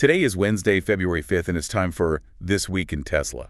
Today is Wednesday, February 5th, and it's time for This Week in Tesla.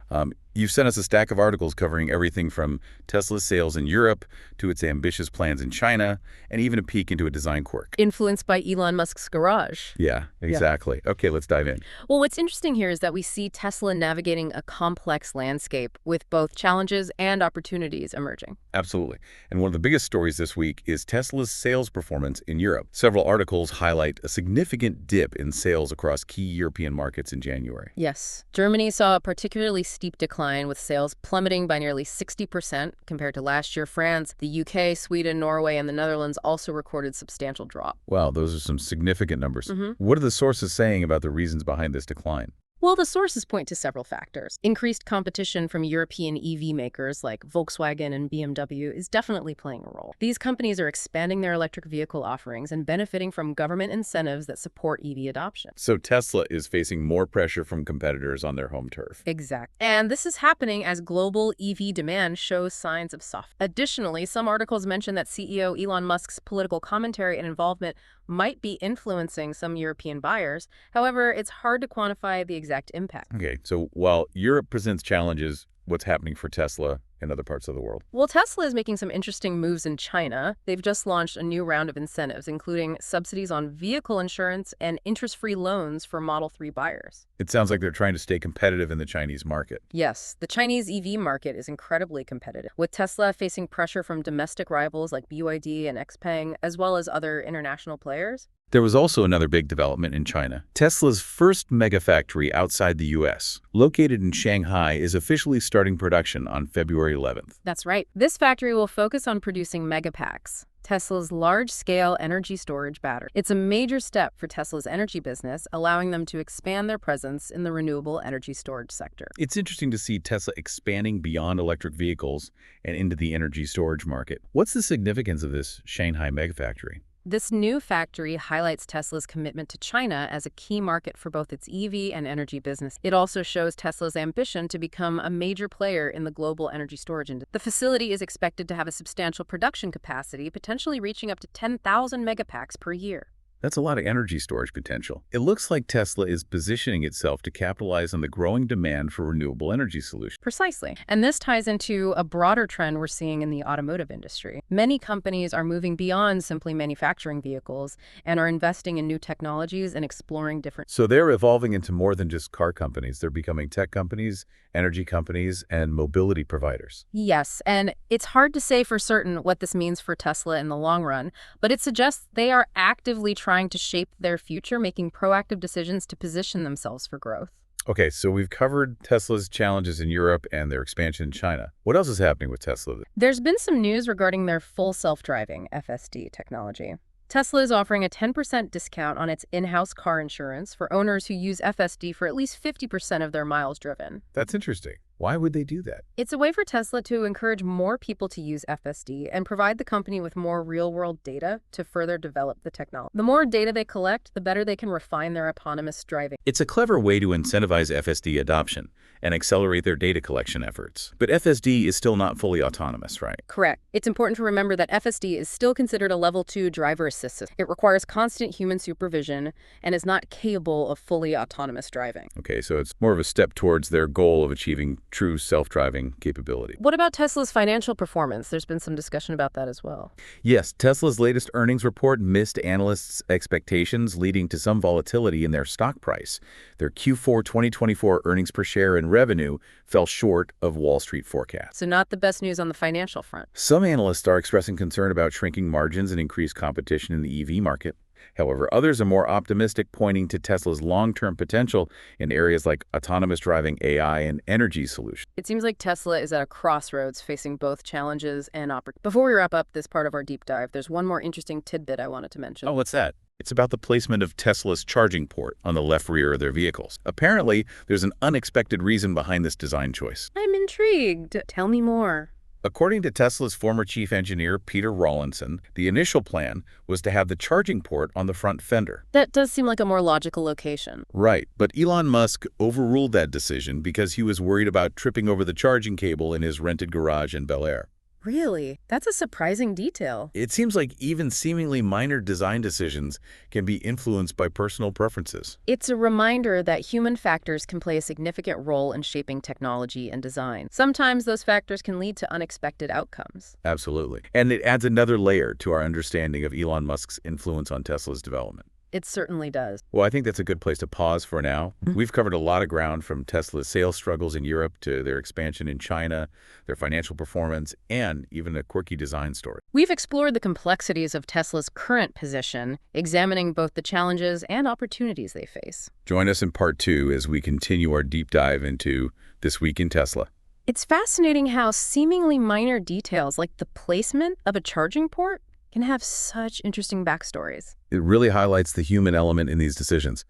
You've sent us a stack of articles covering everything from Tesla's sales in Europe to its ambitious plans in China, and even a peek into a design quirk. Influenced by Elon Musk's garage. Yeah, exactly. Okay, let's dive in. Well, what's interesting here is that we see Tesla navigating a complex landscape with both challenges and opportunities emerging. Absolutely. And one of the biggest stories this week is Tesla's sales performance in Europe. Several articles highlight a significant dip in sales across key European markets in January. Yes. Germany saw a particularly steep decline, with sales plummeting by nearly 60% compared to last year. France, the UK, Sweden, Norway, and the Netherlands also recorded substantial drop. Wow, those are some significant numbers. Mm-hmm. What are the sources saying about the reasons behind this decline? Well, the sources point to several factors. Increased competition from European EV makers like Volkswagen and BMW is definitely playing a role. These companies are expanding their electric vehicle offerings and benefiting from government incentives that support EV adoption. So Tesla is facing more pressure from competitors on their home turf. Exactly. And this is happening as global EV demand shows signs of softening. Additionally, some articles mention that CEO Elon Musk's political commentary and involvement might be influencing some European buyers. However, it's hard to quantify the exact impact. Okay, so while Europe presents challenges, what's happening for Tesla in other parts of the world? Well, Tesla is making some interesting moves in China. They've just launched a new round of incentives, including subsidies on vehicle insurance and interest-free loans for Model 3 buyers. It sounds like they're trying to stay competitive in the Chinese market. Yes, the Chinese EV market is incredibly competitive, with Tesla facing pressure from domestic rivals like BYD and XPeng, as well as other international players. There was also another big development in China. Tesla's first megafactory outside the U.S., located in Shanghai, is officially starting production on February 11th. That's right. This factory will focus on producing Megapacks, Tesla's large-scale energy storage battery. It's a major step for Tesla's energy business, allowing them to expand their presence in the renewable energy storage sector. It's interesting to see Tesla expanding beyond electric vehicles and into the energy storage market. What's the significance of this Shanghai megafactory? This new factory highlights Tesla's commitment to China as a key market for both its EV and energy business. It also shows Tesla's ambition to become a major player in the global energy storage industry. The facility is expected to have a substantial production capacity, potentially reaching up to 10,000 megapacks per year. That's a lot of energy storage potential. It looks like Tesla is positioning itself to capitalize on the growing demand for renewable energy solutions. Precisely. And this ties into a broader trend we're seeing in the automotive industry. Many companies are moving beyond simply manufacturing vehicles and are investing in new technologies and exploring different... So they're evolving into more than just car companies. They're becoming tech companies, energy companies, and mobility providers. Yes, and it's hard to say for certain what this means for Tesla in the long run, but it suggests they are actively trying to shape their future, making proactive decisions to position themselves for growth. Okay, so we've covered Tesla's challenges in Europe and their expansion in China. What else is happening with Tesla? There's been some news regarding their full self-driving FSD technology. Tesla is offering a 10% discount on its in-house car insurance for owners who use FSD for at least 50% of their miles driven. That's interesting. Why would they do that? It's a way for Tesla to encourage more people to use FSD and provide the company with more real-world data to further develop the technology. The more data they collect, the better they can refine their autonomous driving. It's a clever way to incentivize FSD adoption and accelerate their data collection efforts. But FSD is still not fully autonomous, right? Correct. It's important to remember that FSD is still considered a level 2 driver assist system. It requires constant human supervision and is not capable of fully autonomous driving. Okay, so it's more of a step towards their goal of achieving true self-driving capability. What about Tesla's financial performance? There's been some discussion about that as well. Yes, Tesla's latest earnings report missed analysts' expectations, leading to some volatility in their stock price. Their Q4 2024 earnings per share and revenue fell short of Wall Street forecasts. So not the best news on the financial front. Some analysts are expressing concern about shrinking margins and increased competition in the EV market. However, others are more optimistic, pointing to Tesla's long-term potential in areas like autonomous driving, AI, and energy solutions. It seems like Tesla is at a crossroads, facing both challenges and opportunities. Before we wrap up this part of our deep dive, there's one more interesting tidbit I wanted to mention. Oh, what's that? It's about the placement of Tesla's charging port on the left rear of their vehicles. Apparently, there's an unexpected reason behind this design choice. I'm intrigued. Tell me more. According to Tesla's former chief engineer, Peter Rawlinson, the initial plan was to have the charging port on the front fender. That does seem like a more logical location. Right, but Elon Musk overruled that decision because he was worried about tripping over the charging cable in his rented garage in Bel Air. Really? That's a surprising detail. It seems like even seemingly minor design decisions can be influenced by personal preferences. It's a reminder that human factors can play a significant role in shaping technology and design. Sometimes those factors can lead to unexpected outcomes. Absolutely. And it adds another layer to our understanding of Elon Musk's influence on Tesla's development. It certainly does. Well, I think that's a good place to pause for now. We've covered a lot of ground, from Tesla's sales struggles in Europe to their expansion in China, their financial performance, and even a quirky design story. We've explored the complexities of Tesla's current position, examining both the challenges and opportunities they face. Join us in part 2 as we continue our deep dive into This Week in Tesla. It's fascinating how seemingly minor details like the placement of a charging port can have such interesting backstories. It really highlights the human element in these decisions.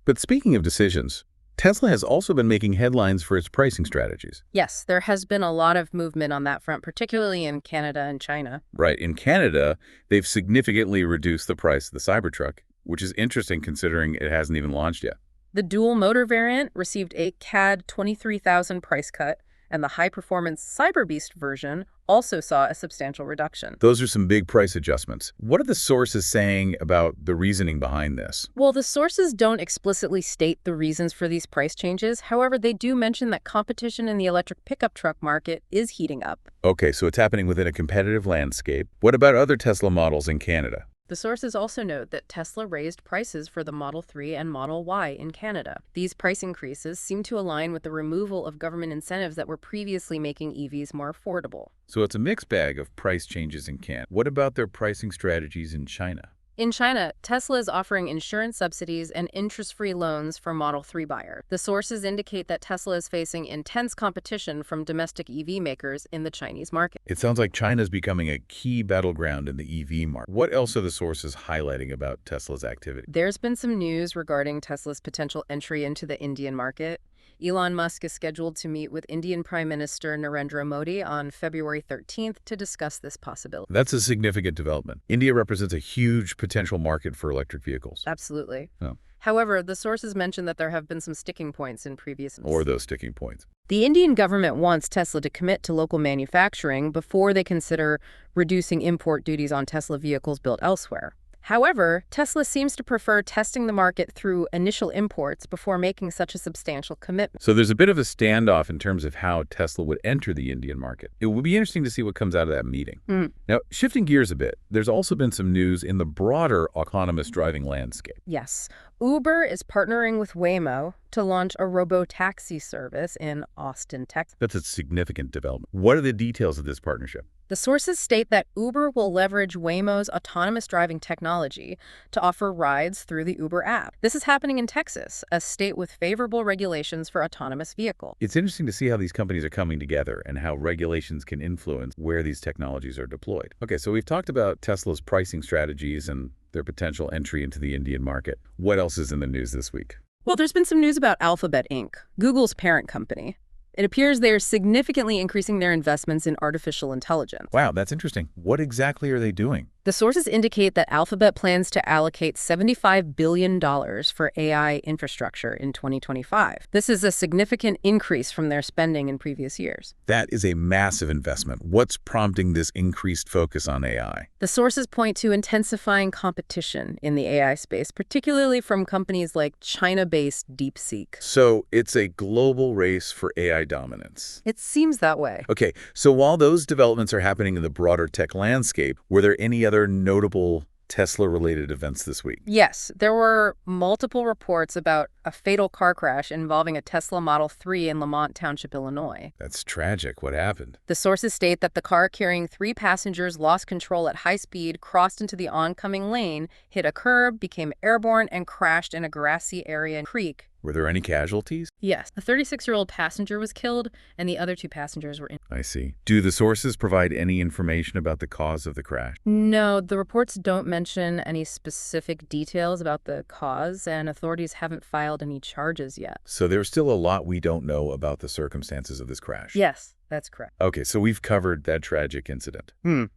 But speaking of decisions, Tesla has also been making headlines for its pricing strategies. Yes, there has been a lot of movement on that front, particularly in Canada and China. Right. In Canada, they've significantly reduced the price of the Cybertruck, which is interesting considering it hasn't even launched yet. The dual motor variant received a CAD 23,000 price cut, and the high-performance Cyberbeast version also saw a substantial reduction. Those are some big price adjustments. What are the sources saying about the reasoning behind this? Well, the sources don't explicitly state the reasons for these price changes. However, they do mention that competition in the electric pickup truck market is heating up. Okay, so it's happening within a competitive landscape. What about other Tesla models in Canada? The sources also note that Tesla raised prices for the Model 3 and Model Y in Canada. These price increases seem to align with the removal of government incentives that were previously making EVs more affordable. So it's a mixed bag of price changes in Canada. What about their pricing strategies in China? In China, Tesla is offering insurance subsidies and interest-free loans for Model 3 buyers. The sources indicate that Tesla is facing intense competition from domestic EV makers in the Chinese market. It sounds like China's becoming a key battleground in the EV market. What else are the sources highlighting about Tesla's activity? There's been some news regarding Tesla's potential entry into the Indian market. Elon Musk is scheduled to meet with Indian Prime Minister Narendra Modi on February 13th to discuss this possibility. That's a significant development. India represents a huge potential market for electric vehicles. Absolutely. Oh. However, the sources mention that there have been some sticking points in previous... Or those sticking points. The Indian government wants Tesla to commit to local manufacturing before they consider reducing import duties on Tesla vehicles built elsewhere. However, Tesla seems to prefer testing the market through initial imports before making such a substantial commitment. So there's a bit of a standoff in terms of how Tesla would enter the Indian market. It will be interesting to see what comes out of that meeting. Now, shifting gears a bit, there's also been some news in the broader autonomous driving landscape. Yes. Uber is partnering with Waymo to launch a robo-taxi service in Austin, Texas. That's a significant development. What are the details of this partnership? The sources state that Uber will leverage Waymo's autonomous driving technology to offer rides through the Uber app. This is happening in Texas, a state with favorable regulations for autonomous vehicles. It's interesting to see how these companies are coming together and how regulations can influence where these technologies are deployed. Okay, so we've talked about Tesla's pricing strategies and their potential entry into the Indian market. What else is in the news this week? Well, there's been some news about Alphabet Inc., Google's parent company. It appears they are significantly increasing their investments in artificial intelligence. Wow, that's interesting. What exactly are they doing? The sources indicate that Alphabet plans to allocate $75 billion for AI infrastructure in 2025. This is a significant increase from their spending in previous years. That is a massive investment. What's prompting this increased focus on AI? The sources point to intensifying competition in the AI space, particularly from companies like China-based DeepSeek. So it's a global race for AI dominance. It seems that way. Okay, so while those developments are happening in the broader tech landscape, were there any other notable Tesla-related events this week? Yes, there were multiple reports about a fatal car crash involving a Tesla Model 3 in Lamont Township, Illinois. That's tragic. What happened? The sources state that the car carrying 3 passengers lost control at high speed, crossed into the oncoming lane, hit a curb, became airborne, and crashed in a grassy area in a creek. Were there any casualties? Yes, a 36-year-old passenger was killed, and the other 2 passengers were injured. I see. Do the sources provide any information about the cause of the crash? No, the reports don't mention any specific details about the cause, and authorities haven't filed any charges yet. So there's still a lot we don't know about the circumstances of this crash. Yes, That's correct. Okay, so we've covered that tragic incident.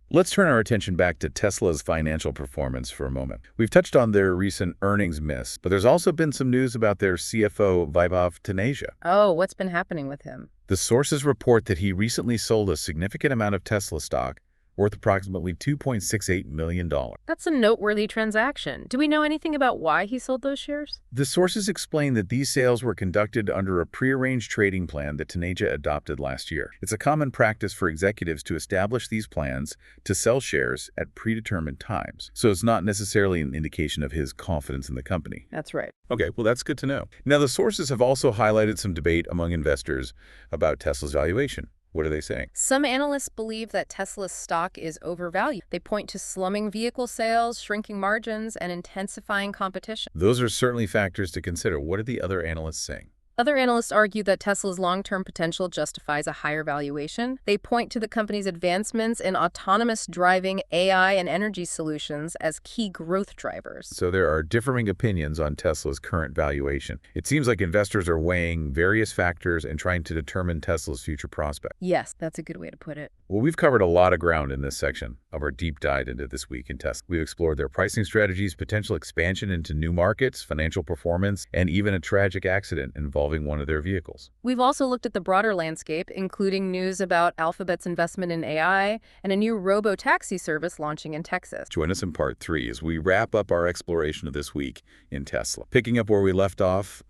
Let's turn our attention back to Tesla's financial performance for a moment. We've touched on their recent earnings miss, but there's also been some news about their CFO, Vaibhav Taneja. Oh, what's been happening with him? The sources report that he recently sold a significant amount of Tesla stock, worth approximately $2.68 million. That's a noteworthy transaction. Do we know anything about why he sold those shares? The sources explain that these sales were conducted under a prearranged trading plan that Taneja adopted last year. It's a common practice for executives to establish these plans to sell shares at predetermined times, so it's not necessarily an indication of his confidence in the company. That's right. Okay, well, that's good to know. Now, the sources have also highlighted some debate among investors about Tesla's valuation. What are they saying? Some analysts believe that Tesla's stock is overvalued. They point to slumming vehicle sales, shrinking margins, and intensifying competition. Those are certainly factors to consider. What are the other analysts saying? Other analysts argue that Tesla's long-term potential justifies a higher valuation. They point to the company's advancements in autonomous driving, AI, and energy solutions as key growth drivers. So there are differing opinions on Tesla's current valuation. It seems like investors are weighing various factors and trying to determine Tesla's future prospects. Yes, that's a good way to put it. Well, we've covered a lot of ground in this section of our deep dive into This Week in Tesla. We've explored their pricing strategies, potential expansion into new markets, financial performance, and even a tragic accident involving one of their vehicles. We've also looked at the broader landscape, including news about Alphabet's investment in AI and a new robo-taxi service launching in Texas. Join us in part 3 as we wrap up our exploration of This Week in Tesla. Picking up where we left off,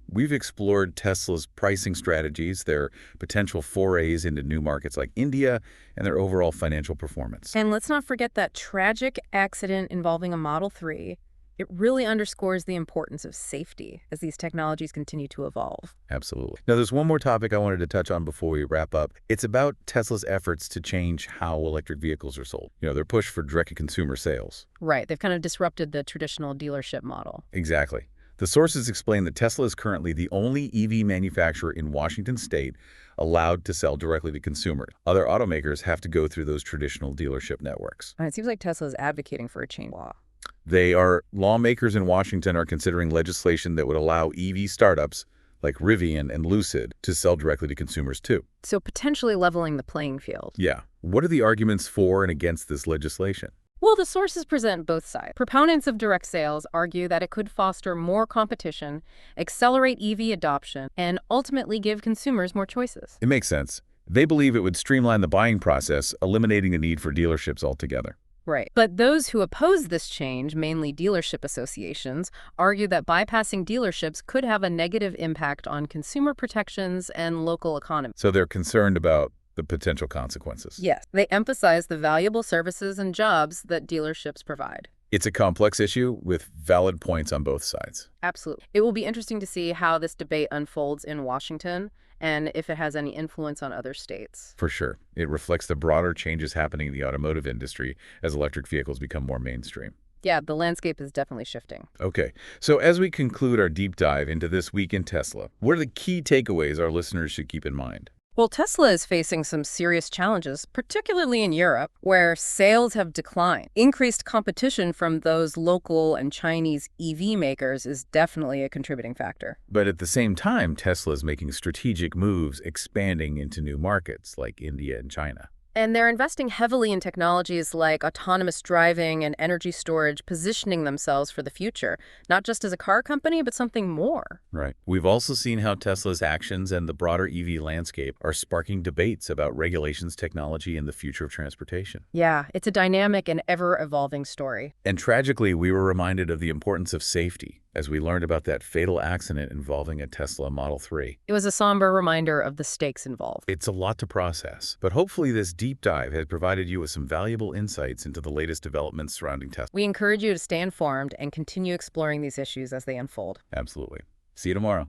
we've explored Tesla's pricing strategies, their potential forays into new markets like India, and their overall financial performance. And let's not forget that tragic accident involving a Model 3. It really underscores the importance of safety as these technologies continue to evolve. Absolutely. Now, there's one more topic I wanted to touch on before we wrap up. It's about Tesla's efforts to change how electric vehicles are sold. Their push for direct-to-consumer sales. Right. They've kind of disrupted the traditional dealership model. Exactly. The sources explain that Tesla is currently the only EV manufacturer in Washington state allowed to sell directly to consumers. Other automakers have to go through those traditional dealership networks. And it seems like Tesla is advocating for a change law. Lawmakers in Washington are considering legislation that would allow EV startups like Rivian and Lucid to sell directly to consumers too. So potentially leveling the playing field. Yeah. What are the arguments for and against this legislation? Well, the sources present both sides. Proponents of direct sales argue that it could foster more competition, accelerate EV adoption, and ultimately give consumers more choices. It makes sense. They believe it would streamline the buying process, eliminating the need for dealerships altogether. Right. But those who oppose this change, mainly dealership associations, argue that bypassing dealerships could have a negative impact on consumer protections and local economy. So they're concerned about the potential consequences. Yes. They emphasize the valuable services and jobs that dealerships provide. It's a complex issue with valid points on both sides. Absolutely. It will be interesting to see how this debate unfolds in Washington and if it has any influence on other states. For sure. It reflects the broader changes happening in the automotive industry as electric vehicles become more mainstream. Yeah, the landscape is definitely shifting. Okay, so as we conclude our deep dive into This Week in Tesla, what are the key takeaways our listeners should keep in mind? Well, Tesla is facing some serious challenges, particularly in Europe, where sales have declined. Increased competition from those local and Chinese EV makers is definitely a contributing factor. But at the same time, Tesla is making strategic moves, expanding into new markets like India and China. And they're investing heavily in technologies like autonomous driving and energy storage, positioning themselves for the future, not just as a car company, but something more. Right. We've also seen how Tesla's actions and the broader EV landscape are sparking debates about regulations, technology, and the future of transportation. Yeah, it's a dynamic and ever-evolving story. And tragically, we were reminded of the importance of safety as we learned about that fatal accident involving a Tesla Model 3. It was a somber reminder of the stakes involved. It's a lot to process, but hopefully this deep dive has provided you with some valuable insights into the latest developments surrounding Tesla. We encourage you to stay informed and continue exploring these issues as they unfold. Absolutely. See you tomorrow.